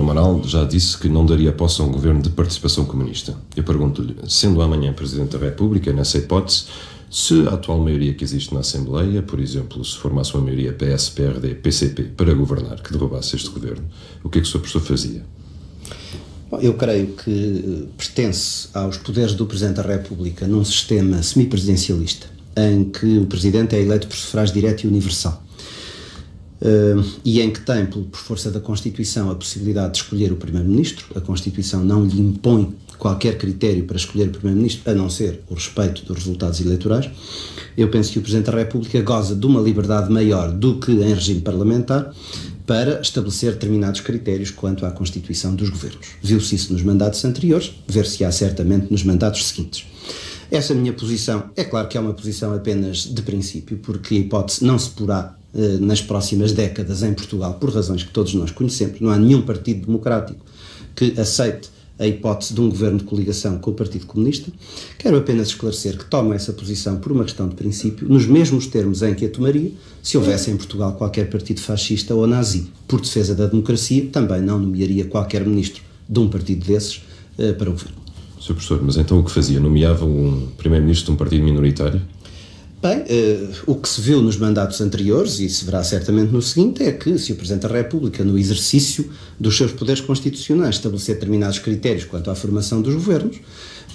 Amaral já disse que não daria posse a um governo de participação comunista. Eu pergunto-lhe, sendo amanhã Presidente da República, nessa hipótese, se a atual maioria que existe na Assembleia, por exemplo, se formasse uma maioria PS, PRD, PCP, para governar, que derrubasse este governo, o que é que o Sr. Professor fazia? Bom, eu creio que pertence aos poderes do Presidente da República num sistema semipresidencialista, em que o Presidente é eleito por sufrágio direto e universal. E em que tem, por força da Constituição, a possibilidade de escolher o Primeiro-Ministro. A Constituição não lhe impõe qualquer critério para escolher o Primeiro-Ministro, a não ser o respeito dos resultados eleitorais. Eu penso que o Presidente da República goza de uma liberdade maior do que em regime parlamentar para estabelecer determinados critérios quanto à constituição dos governos. Viu-se isso nos mandatos anteriores, ver-se-á certamente nos mandatos seguintes. Essa minha posição, é claro que é uma posição apenas de princípio, porque a hipótese não se porá nas próximas décadas em Portugal, por razões que todos nós conhecemos. Não há nenhum partido democrático que aceite a hipótese de um governo de coligação com o Partido Comunista. Quero apenas esclarecer que tomo essa posição por uma questão de princípio, nos mesmos termos em que a tomaria se houvesse em Portugal qualquer partido fascista ou nazi. Por defesa da democracia, também não nomearia qualquer ministro de um partido desses para o governo. Sr. Professor, mas então o que fazia? Nomeava um primeiro-ministro de um partido minoritário? Bem, o que se viu nos mandatos anteriores, e se verá certamente no seguinte, é que se o Presidente da República, no exercício dos seus poderes constitucionais, estabelecer determinados critérios quanto à formação dos governos,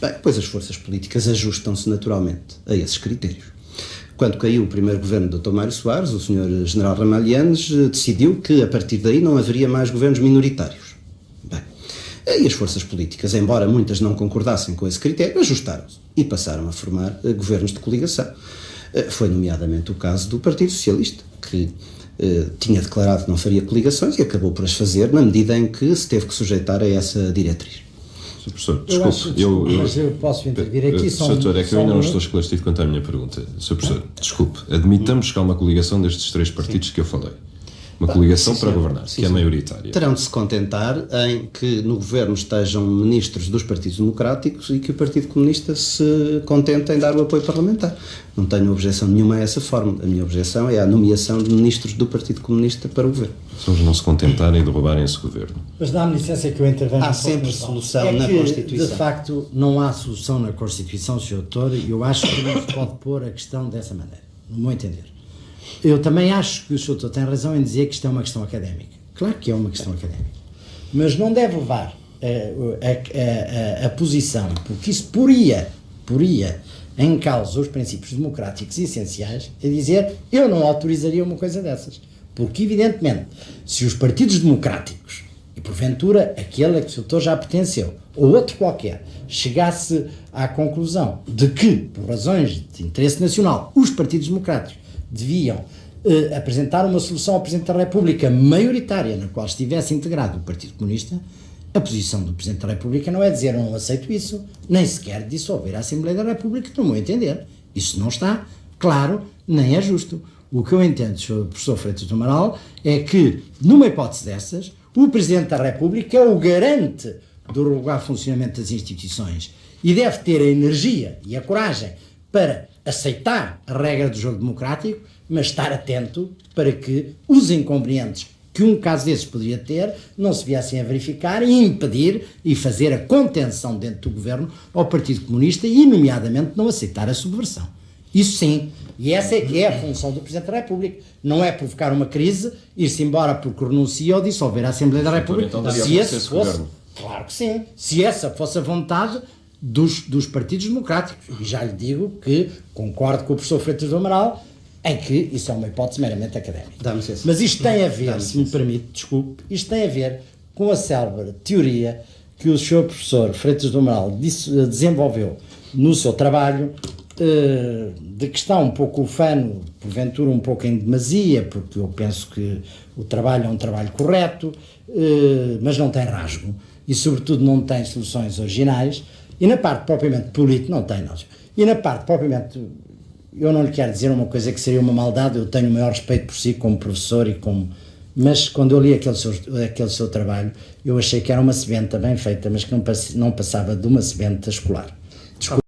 bem, depois as forças políticas ajustam-se naturalmente a esses critérios. Quando caiu o primeiro governo do Dr. Mário Soares, o Sr. General Ramalhianes decidiu que a partir daí não haveria mais governos minoritários. Bem, e as forças políticas, embora muitas não concordassem com esse critério, ajustaram-se e passaram a formar governos de coligação. Foi nomeadamente o caso do Partido Socialista, que tinha declarado que não faria coligações e acabou por as fazer na medida em que se teve que sujeitar a essa diretriz. Sr. Professor, desculpe. Mas eu posso intervir aqui. Sr. Doutor, é que eu ainda não estou esclarecido quanto à minha pergunta. Sr. Professor, desculpe. Admitamos que há uma coligação destes três partidos que eu falei. Uma coligação para governar, que é maioritária. Terão de se contentar em que no governo estejam ministros dos partidos democráticos e que o Partido Comunista se contente em dar o apoio parlamentar. Não tenho objeção nenhuma a essa forma. A minha objeção é a nomeação de ministros do Partido Comunista para o governo. Se eles não se contentarem e derrubarem esse governo. Mas dá-me licença que eu intervenho. Há sempre solução na Constituição. De facto, não há solução na Constituição, Sr. Doutor, e eu acho que não se pode pôr a questão dessa maneira, no meu entender. Eu também acho que o Sr. Doutor tem razão em dizer que isto é uma questão académica. Claro que é uma questão académica. Mas não deve levar a posição, porque isso poria em causa os princípios democráticos essenciais, a dizer eu não autorizaria uma coisa dessas. Porque, evidentemente, se os partidos democráticos, e porventura aquele a que o Sr. Doutor já pertenceu, ou outro qualquer, chegasse à conclusão de que, por razões de interesse nacional, os partidos democráticos deviam apresentar uma solução ao Presidente da República maioritária na qual estivesse integrado o Partido Comunista, a posição do Presidente da República não é dizer eu não aceito isso, nem sequer dissolver a Assembleia da República, no meu entender. Isso não está claro, nem é justo. O que eu entendo, Sr. Professor Freitas do Amaral, é que, numa hipótese dessas, o Presidente da República é o garante do regular funcionamento das instituições e deve ter a energia e a coragem para aceitar a regra do jogo democrático, mas estar atento para que os inconvenientes que um caso desses poderia ter não se viessem a verificar e impedir e fazer a contenção dentro do governo ao Partido Comunista e, nomeadamente, não aceitar a subversão. Isso sim, e essa é que é a função do Presidente da República. Não é provocar uma crise, ir-se embora porque renuncia ou dissolver a Assembleia da República. Então, se esse fosse, claro que sim, se essa fosse a vontade dos partidos democráticos. E já lhe digo que concordo com o professor Freitas do Amaral em que isso é uma hipótese meramente académica. Mas isto tem a ver, se me permite, desculpe, isto tem a ver com a célebre teoria que o senhor professor Freitas do Amaral desenvolveu no seu trabalho, de que está um pouco ufano, porventura um pouco em demasia, porque eu penso que o trabalho é um trabalho correto, mas não tem rasgo e sobretudo não tem soluções originais, e na parte propriamente política não tem, não. E na parte propriamente, eu não lhe quero dizer uma coisa que seria uma maldade, eu tenho o maior respeito por si como professor e como... Mas quando eu li aquele seu trabalho, eu achei que era uma sebenta bem feita, mas que não passava de uma sebenta escolar.